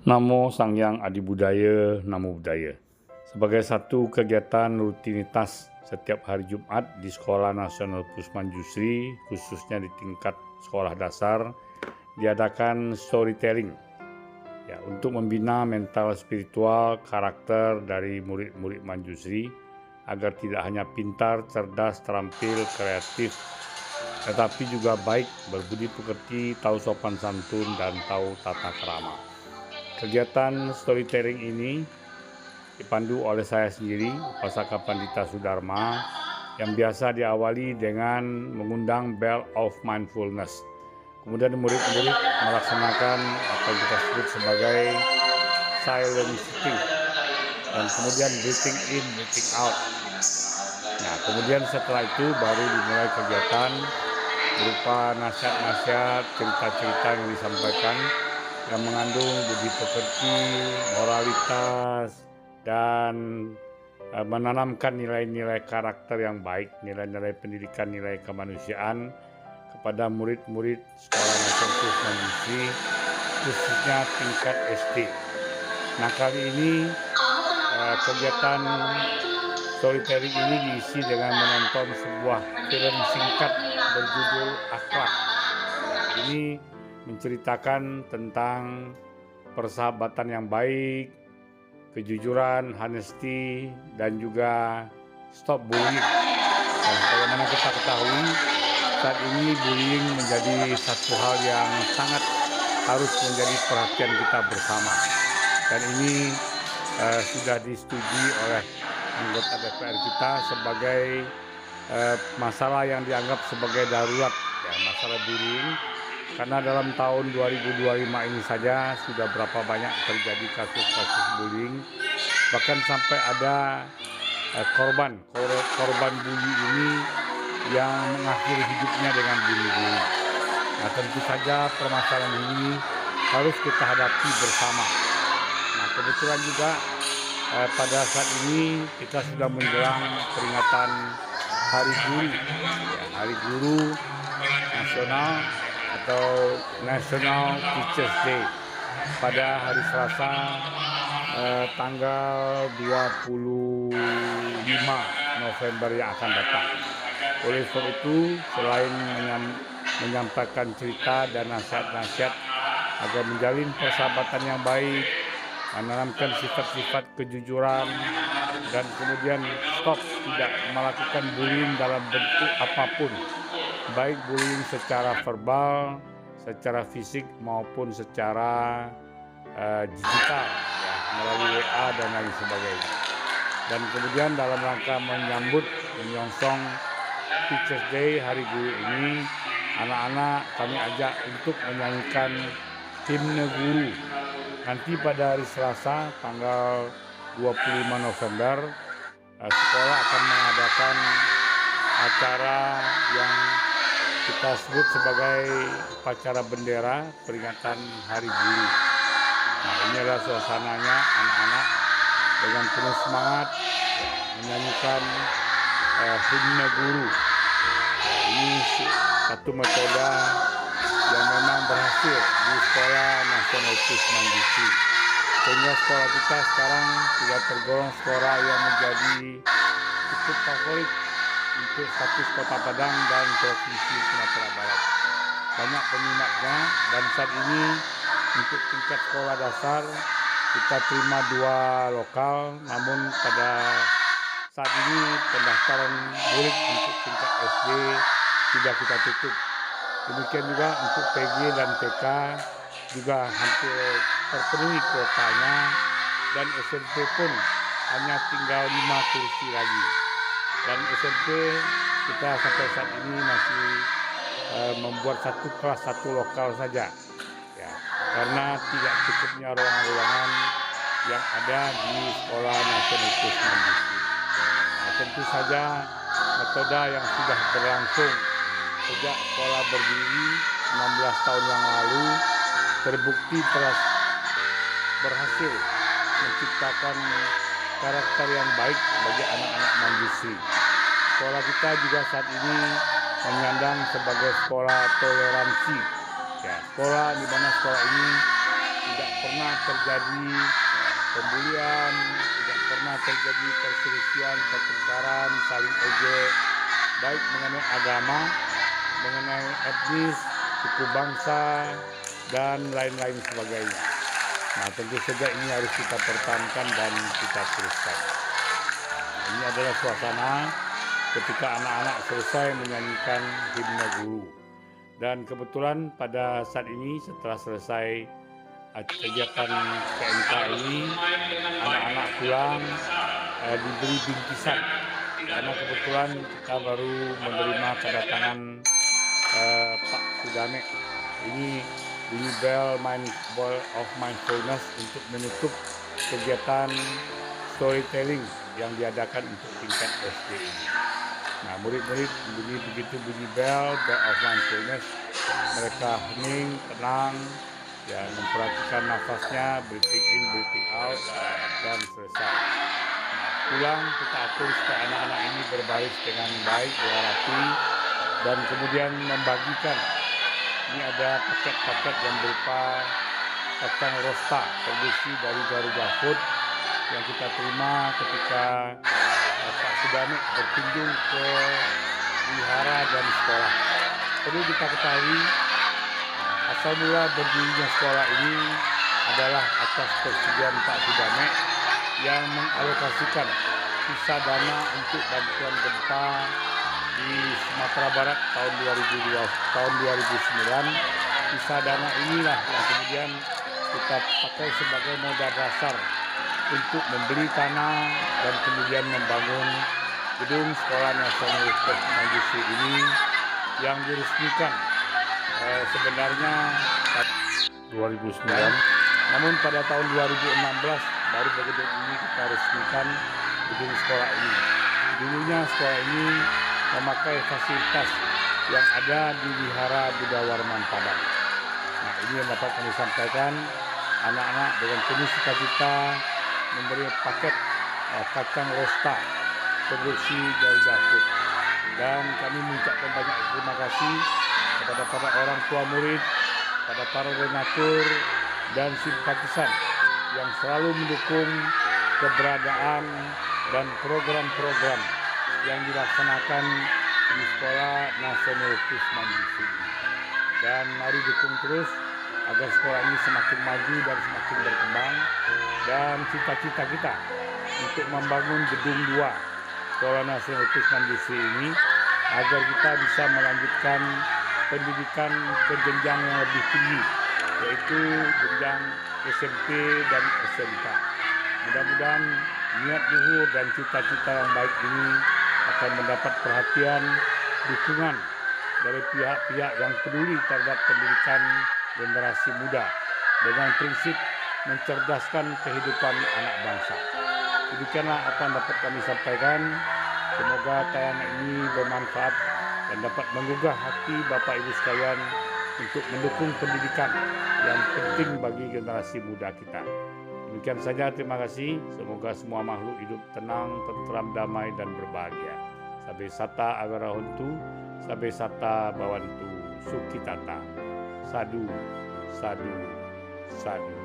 Namo Sang Hyang Adi Budaya, Namo Buddhaya. Sebagai satu kegiatan rutinitas setiap hari Jumat di Sekolah Nasional Pusman Jusri, khususnya di tingkat sekolah dasar, diadakan storytelling untuk membina mental spiritual karakter dari murid-murid Manjusri agar tidak hanya pintar, cerdas, terampil, kreatif, tetapi juga baik, berbudi pekerti, tahu sopan santun, dan tahu tata krama. Kegiatan storytelling ini dipandu oleh saya sendiri, Upasaka Pandita Sudarma, yang biasa diawali dengan mengundang Bell of Mindfulness. Kemudian murid-murid melaksanakan apa yang kita sebut sebagai silent sitting, dan kemudian breathing in, breathing out. Nah, kemudian setelah itu baru dimulai kegiatan berupa nasihat-nasihat, cerita-cerita yang disampaikan yang mengandung budi pekerti, moralitas, dan menanamkan nilai-nilai karakter yang baik, nilai-nilai pendidikan, nilai kemanusiaan kepada murid-murid Sekolah Nasional Pusman Jusri, khususnya tingkat SD. Nah, kali ini kegiatan storytelling ini diisi dengan menonton sebuah film singkat berjudul Akhlak. Ini menceritakan tentang persahabatan yang baik, kejujuran, honesty, dan juga stop bullying. Dan bagaimana kita ketahui, saat ini bullying menjadi satu hal yang sangat harus menjadi perhatian kita bersama. Dan ini sudah disetujui oleh anggota DPR kita sebagai masalah yang dianggap sebagai darurat, masalah bullying. Karena dalam tahun 2025 ini saja sudah berapa banyak terjadi kasus-kasus bullying, bahkan sampai ada korban bully ini yang mengakhiri hidupnya dengan bunuh. Nah, tentu saja permasalahan ini harus kita hadapi bersama. Nah, kebetulan juga pada saat ini kita sudah menjelang peringatan Hari Guru, Hari Guru Nasional atau National Teachers Day pada hari Selasa tanggal 25 November yang akan datang. Oleh sebab itu, selain menyampaikan cerita dan nasihat-nasihat agar menjalin persahabatan yang baik, menanamkan sifat-sifat kejujuran, dan kemudian stop tidak melakukan bullying dalam bentuk apapun, baik bullying secara verbal, secara fisik maupun secara digital, melalui WA dan lain sebagainya. Dan kemudian dalam rangka menyongsong Teachers Day, Hari Guru ini, anak-anak kami ajak untuk menyanyikan himne guru. Nanti pada hari Selasa tanggal 25 November, sekolah akan mengadakan acara yang kita sebut sebagai upacara bendera peringatan Hari Guru. Nah, ini adalah suasananya, anak-anak dengan penuh semangat menyanyikan himne guru. Ini satu metode yang memang berhasil di Sekolah Nasional Pusman Jusri, sehingga sekolah kita sekarang sudah tergolong sekolah yang menjadi cukup favorit untuk status Kota Padang dan Provinsi Sumatera Barat. Banyak peminatnya, dan saat ini untuk tingkat sekolah dasar kita terima 2 lokal, namun pada saat ini pendaftaran murid untuk tingkat SD sudah kita tutup. Demikian juga untuk PG dan TK juga hampir terpenuhi kuotanya, dan SMP pun hanya tinggal 5 kursi lagi. Dan SMP kita sampai saat ini masih membuat 1 kelas 1 lokal saja, karena tidak cukupnya ruangan-ruangan yang ada di Sekolah Nasional Pusman Jusri. Nah, tentu saja metode yang sudah berlangsung sejak sekolah berdiri 16 tahun yang lalu terbukti telah berhasil menciptakan karakter yang baik bagi anak-anak Manjusri. Sekolah kita juga saat ini menyandang sebagai sekolah toleransi, sekolah di mana sekolah ini tidak pernah terjadi pembulian, tidak pernah terjadi perselisihan, pertengkaran, saling ejek, baik mengenai agama, mengenai etnis, suku bangsa, dan lain-lain sebagainya. Nah, tentu saja ini harus kita pertahankan dan kita teruskan. Ini adalah suasana ketika anak-anak selesai menyanyikan himne guru. Dan kebetulan pada saat ini setelah selesai kegiatan PMK ini, anak-anak pulang diberi bingkisan. Karena kebetulan kita baru menerima kedatangan Pak Sudame. Ini bunyi bell of mindfulness untuk menutup kegiatan storytelling yang diadakan untuk tingkat SD ini. Nah, murid-murid begitu bunyi bell of mindfulness, mereka hening, tenang, ya, memperhatikan nafasnya, breathing in, breathing out, dan selesai. Nah, pulang kita atur supaya anak-anak ini berbaris dengan baik, rapi, dan kemudian membagikan. Ini ada paket-paket yang berupa kacang rosta produksi dari Garuda Food yang kita terima ketika Pak Sudame berkunjung ke wihara dan sekolah. Perlu kita ketahui, asal mula berdirinya sekolah ini adalah atas persetujuan Pak Sudame yang mengalokasikan sisa dana untuk bantuan gempa di Sumatera Barat tahun 2009. Sisa dana inilah yang kemudian kita pakai sebagai modal dasar untuk membeli tanah dan kemudian membangun gedung Sekolah Nasional Pusman Jusri ini yang diresmikan sebenarnya 2009. Namun pada tahun 2016 baru gedung ini kita resmikan gedung sekolah ini. Dulunya sekolah ini memakai fasilitas yang ada di Wihara Buddha Warman Padang. Nah, ini yang dapat kami sampaikan. Anak-anak dengan penuh sukacita memberi paket kacang rosta produksi Garuda Food. Dan kami mengucapkan banyak terima kasih kepada para orang tua murid, pada para donatur dan simpatisan yang selalu mendukung keberadaan dan program-program yang dilaksanakan di Sekolah Nasional Pusman Jusri. Dan mari dukung terus agar sekolah ini semakin maju dan semakin berkembang, dan cita-cita kita untuk membangun gedung 2 Sekolah Nasional Pusman Jusri ini agar kita bisa melanjutkan pendidikan ke jenjang yang lebih tinggi, yaitu jenjang SMP dan SMK. Mudah-mudahan niat luhur dan cita-cita yang baik ini akan mendapat perhatian, dukungan dari pihak-pihak yang peduli terhadap pendidikan generasi muda dengan prinsip mencerdaskan kehidupan anak bangsa. Demikianlah apa yang dapat kami sampaikan. Semoga tayangan ini bermanfaat dan dapat menggugah hati Bapak Ibu sekalian untuk mendukung pendidikan yang penting bagi generasi muda kita. Demikian saja, terima kasih. Semoga semua makhluk hidup tenang, tentram, damai, dan berbahagia. Sabe sata agarahontu, sabe sata bawantu, sukitata. Sadu, sadu, sadu.